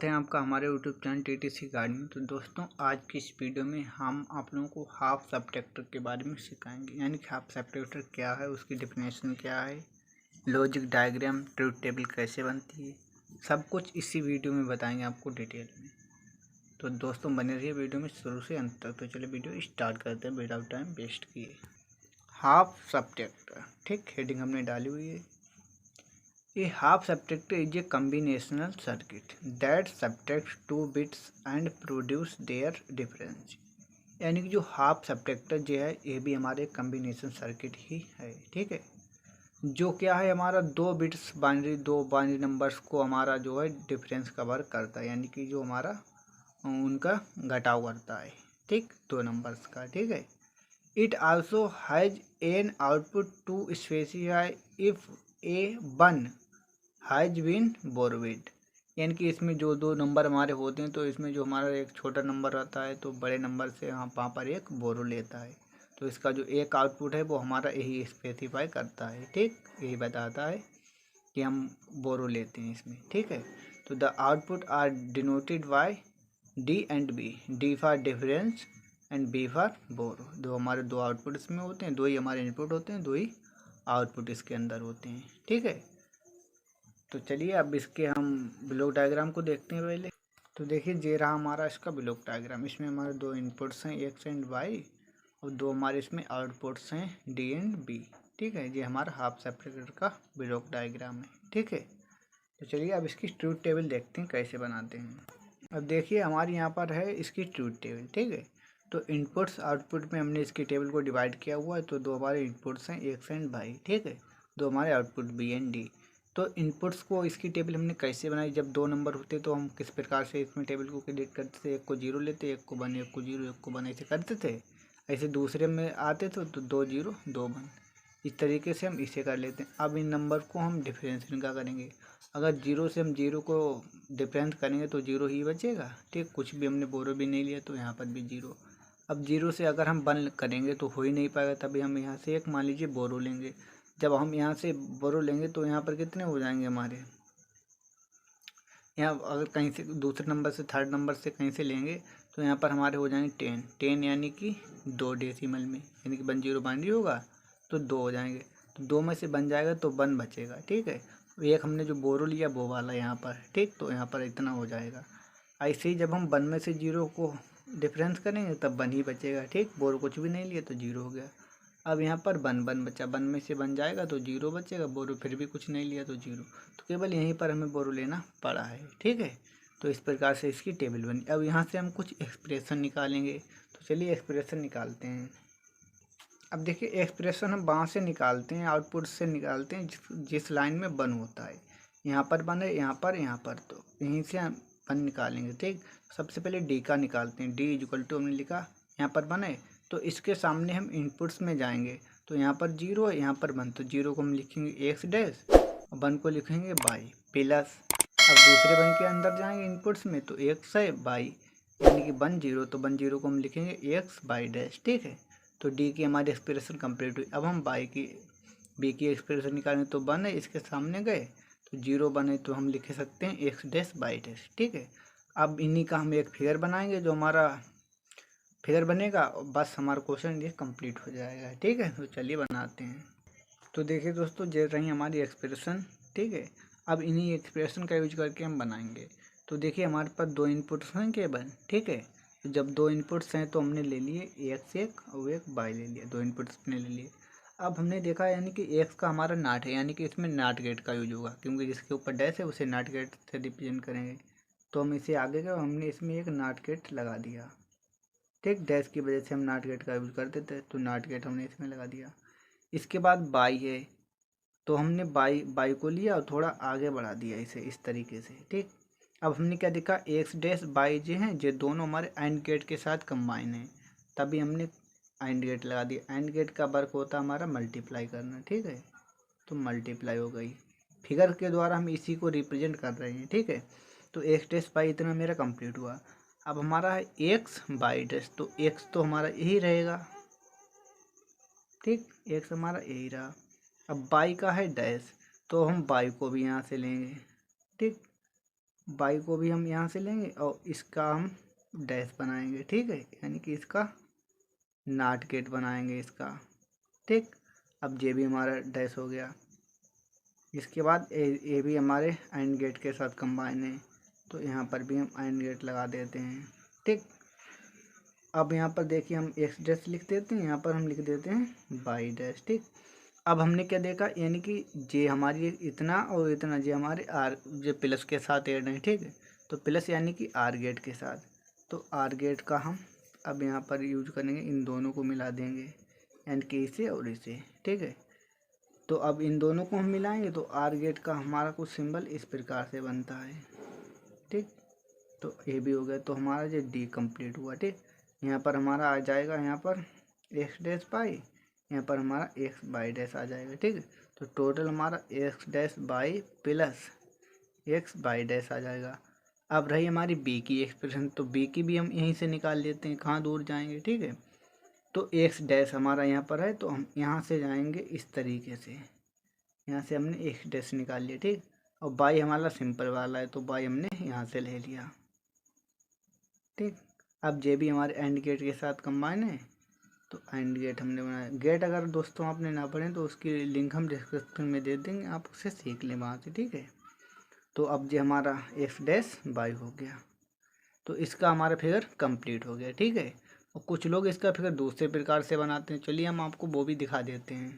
स्वागत है आपका हमारे यूट्यूब चैनल टीटीसी गाइड में। तो दोस्तों, आज की इस वीडियो में हम आप लोगों को हाफ सबट्रैक्टर के बारे में सिखाएंगे। यानी कि हाफ सबट्रैक्टर क्या है, उसकी डेफिनेशन क्या है, लॉजिक डायग्राम, ट्रूथ टेबल कैसे बनती है, सब कुछ इसी वीडियो में बताएंगे आपको डिटेल में। तो दोस्तों, बने रहिए वीडियो में शुरू से अंत तक। तो चलिए वीडियो स्टार्ट करते हैं विदाउट टाइम वेस्ट किए। हाफ सबट्रैक्टर, ठीक, हेडिंग हमने डाली हुई है। A half subtractor is a combinational circuit that subtracts two bits and produce their difference। यानी कि जो हाफ सबट्रैक्टर जो है ये भी हमारे कम्बिनेशन सर्किट ही है, ठीक है। जो क्या है, हमारा दो बाइनरी नंबर्स को हमारा जो है डिफरेंस कवर करता है, यानी कि जो हमारा उनका घटाव करता है, ठीक, दो नंबर्स का, ठीक है। It also has an output to specify if a one has been borrowed. यानी कि इसमें जो दो नंबर हमारे होते हैं, तो इसमें जो हमारा एक छोटा नंबर रहता है तो बड़े नंबर से हम वहाँ पर एक बोरो लेता है। तो इसका जो एक आउटपुट है वो हमारा यही स्पेसिफाई करता है, ठीक, यही बताता है कि हम बोरो लेते हैं इसमें, ठीक है। तो the output are denoted by D and B, D for difference and B for borrow. दो हमारे दो आउटपुट इसमें होते हैं, दो ही हमारे इनपुट होते हैं, दो ही आउटपुट इसके अंदर होते हैं, ठीक है। तो चलिए अब इसके हम ब्लॉक डायग्राम को देखते हैं पहले। तो देखिए, ये रहा हमारा इसका ब्लॉक डायग्राम। इसमें हमारे दो इनपुट्स हैं, एक्स एंड वाई, और दो हमारे इसमें आउटपुट्स हैं, डी एंड बी, ठीक है। ये हमारा हाफ सेपरेटर का ब्लॉक डायग्राम है, ठीक है। तो चलिए अब इसकी ट्रूथ टेबल देखते हैं कैसे बनाते हैं। अब देखिए, हमारे यहाँ पर है इसकी ट्रूथ टेबल, ठीक है। तो इनपुट्स आउटपुट में हमने इसकी टेबल को डिवाइड किया हुआ है। तो दो हमारे इनपुट्स हैं एक्स एंड वाई, ठीक है, दो हमारे आउटपुट बी एंड डी। तो इनपुट्स को इसकी टेबल हमने कैसे बनाई, जब दो नंबर होते तो हम किस प्रकार से इसमें टेबल को क्रिएट करते थे, एक को जीरो लेते, एक को वन, एक को जीरो, एक को वन, ऐसे करते थे। ऐसे दूसरे में आते थे तो दो जीरो दो वन, इस तरीके से हम इसे कर लेते हैं। अब इन नंबर को हम डिफरेंस इनका करेंगे। अगर जीरो से हम जीरो को डिफरेंस करेंगे तो जीरो ही बचेगा, ठीक, कुछ भी हमने बोरो भी नहीं लिया तो यहाँ पर भी जीरो। अब जीरो से अगर हम वन करेंगे तो हो ही नहीं पाएगा, तभी हम यहाँ से एक मान लीजिए बोरो लेंगे। जब हम यहाँ से बोरो लेंगे तो यहाँ पर कितने हो जाएंगे हमारे, यहाँ अगर कहीं से दूसरे नंबर से थर्ड नंबर से कहीं से लेंगे तो यहाँ पर हमारे हो जाएंगे 10 यानी कि दो डेसिमल में, यानी कि 10 बाइनरी होगा तो दो हो जाएंगे। तो दो में से बन जाएगा तो वन बचेगा, ठीक है। एक हमने जो बोरो लिया वो वाला यहाँ पर, ठीक, तो यहाँ पर इतना हो जाएगा। ऐसे ही जब हम वन में से जीरो को डिफरेंस करेंगे तब वन ही बचेगा, ठीक, बोरो कुछ भी नहीं लिया तो जीरो हो गया। अब यहाँ पर वन बचा, वन में से बन जाएगा तो जीरो बचेगा, बोरो फिर भी कुछ नहीं लिया तो जीरो, तो केवल यहीं पर हमें बोरो लेना पड़ा है, ठीक है। तो इस प्रकार से इसकी टेबल बनी। अब यहाँ से हम कुछ एक्सप्रेशन निकालेंगे। तो चलिए एक्सप्रेशन निकालते हैं। अब देखिए, एक्सप्रेशन हम वहाँ से निकालते हैं, आउटपुट से निकालते हैं जिस लाइन में वन होता है। यहाँ पर वन है, यहाँ पर, तो यहीं से हम वन निकालेंगे, ठीक। सबसे पहले डी का निकालते हैं। डी इक्वल टू हमने लिखा, यहाँ पर वन है तो इसके सामने हम इनपुट्स में जाएंगे। तो यहाँ पर जीरो है, यहाँ पर वन, तो जीरो को हम लिखेंगे एक्स डैश, वन को लिखेंगे बाई प्लस। अब दूसरे वन के अंदर जाएंगे इनपुट्स में, तो एक्स है बाई, यानी कि वन जीरो, तो वन जीरो को हम लिखेंगे एक्स बाई डैश, ठीक है। तो डी की हमारी एक्सप्रेशन कंप्लीट हुई। अब हम बी की एक्सप्रेशन निकालें तो वन है, इसके सामने गए तो जीरो वन है, तो हम लिख सकते हैं एक्स डैश बाई डैश, ठीक है। अब इन्हीं का हम एक फिगर बनाएंगे, जो हमारा फिगर बनेगा, बस हमारा क्वेश्चन ये कंप्लीट हो जाएगा, ठीक है। तो चलिए बनाते हैं। तो देखिए दोस्तों, ये रही हमारी एक्सप्रेशन, ठीक है। अब इन्हीं एक्सप्रेशन का यूज करके हम बनाएंगे। तो देखिए, हमारे पास दो इनपुट्स हैं केवल, ठीक है। तो जब दो इनपुट्स हैं तो हमने ले लिए एक्स एक और एक बाई ले लिया, दो इनपुट्स ने ले लिए। अब हमने देखा यानी कि एक्स का हमारा नाट है, यानी कि इसमें नाट गेट का यूज होगा, क्योंकि जिसके ऊपर डैश है उसे नाट गेट से रिप्रेजेंट करेंगे। तो हम इसे आगे का हमने इसमें एक नाट गेट लगा दिया, ठीक, डैश की वजह से हम नाट गेट का यूज करते थे, तो नाट गेट हमने इसमें लगा दिया। इसके बाद बाई है, तो हमने बाई को लिया और थोड़ा आगे बढ़ा दिया इसे इस तरीके से, ठीक। अब हमने क्या देखा, एक्स डैश बाई जो हैं ये दोनों हमारे एंड गेट के साथ कंबाइन है, तभी हमने एंड गेट लगा दिया। एंड गेट का वर्क होता है हमारा मल्टीप्लाई करना, ठीक है। तो मल्टीप्लाई हो गई, फिगर के द्वारा हम इसी को रिप्रेजेंट कर रहे हैं, ठीक है। तो एक्स डैश बाई इतना मेरा कंप्लीट हुआ। अब हमारा है एक्स बाई डैश, तो एक्स तो हमारा यही रहेगा, ठीक, एक्स हमारा यही रहा। अब बाई का है डैश, तो हम बाई को भी यहाँ से लेंगे, ठीक, बाई को भी हम यहाँ से लेंगे और इसका हम डैश बनाएंगे, ठीक है, यानी कि इसका नॉट गेट बनाएंगे इसका, ठीक। अब जे भी हमारा डैश हो गया। इसके बाद ए भी हमारे एंड गेट के साथ कंबाइन है, तो यहाँ पर भी हम एंड गेट लगा देते हैं, ठीक। अब यहाँ पर देखिए हम एक्स डैश लिख देते हैं, यहाँ पर हम लिख देते हैं बाई डैश, ठीक। अब हमने क्या देखा, यानी कि जे हमारी इतना और इतना जे हमारे आर जे प्लस के साथ ऐड है, ठीक है। तो प्लस यानी कि आर गेट के साथ, तो आर गेट का हम अब यहाँ पर यूज करेंगे, इन दोनों को मिला देंगे, यानी कि इसे और इसे, ठीक है। तो अब इन दोनों को हम मिलाएंगे तो आर गेट का हमारा कुछ सिंबल इस प्रकार से बनता है, ठीक। तो ये भी हो गया, तो हमारा जो डी कंप्लीट हुआ, ठीक। यहाँ पर हमारा आ जाएगा, यहाँ पर एक्स डैश बाई, यहाँ पर हमारा एक्स बाई डैश आ जाएगा, ठीक है। तो टोटल हमारा x dash y plus x y dash आ जाएगा। अब रही हमारी बी की एक्सप्रेशन, तो बी की भी हम यहीं से निकाल लेते हैं, कहाँ दूर जाएंगे, ठीक है। तो एक्स डैश हमारा यहाँ पर है, तो हम यहाँ से जाएंगे इस तरीके से, यहाँ से हमने एक्स डैश निकाल लिया, ठीक। और बाई हमारा सिंपल वाला है, तो बाई हमने यहाँ से ले लिया, ठीक। अब जे भी हमारे एंड गेट के साथ कंबाइन है, तो एंड गेट हमने बनाया। गेट अगर दोस्तों आपने ना पढ़े तो उसकी लिंक हम डिस्क्रिप्शन में दे देंगे, आप उसे सीख लें वहाँ से, ठीक है। तो अब जो हमारा एक्स डैश बाई हो गया, तो इसका हमारा फिगर कंप्लीट हो गया, ठीक है। और कुछ लोग इसका फिगर दूसरे प्रकार से बनाते हैं, चलिए हम आपको वो भी दिखा देते हैं।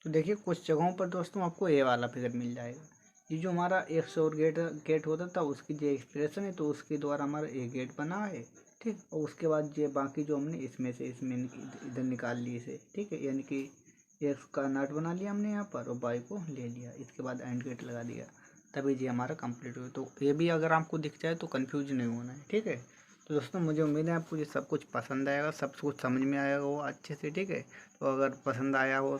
तो देखिए कुछ जगहों पर दोस्तों आपको ए वाला फिगर मिल जाएगा। ये जो हमारा एक्स और गेट होता था उसकी जो एक्सप्रेशन है, तो उसके द्वारा हमारा ए गेट बना है, ठीक। और उसके बाद ये बाकी जो हमने इसमें इधर निकाल लिए इसे, ठीक है, यानी कि एक्स का नॉट बना लिया हमने यहाँ पर और बाई को ले लिया, इसके बाद एंड गेट लगा दिया, तभी ये हमारा कंप्लीट हुआ। तो ये भी अगर आपको दिख जाए तो कन्फ्यूज नहीं होना है, ठीक है। तो दोस्तों मुझे उम्मीद है आपको ये सब कुछ पसंद आएगा, सब कुछ समझ में आएगा वो अच्छे से, ठीक है। तो अगर पसंद आया हो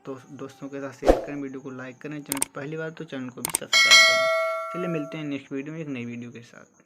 तो दोस्तों के साथ शेयर करें, वीडियो को लाइक करें, चैनल पहली बार तो चैनल को भी सब्सक्राइब करें। चलिए मिलते हैं नेक्स्ट वीडियो में एक नई वीडियो के साथ।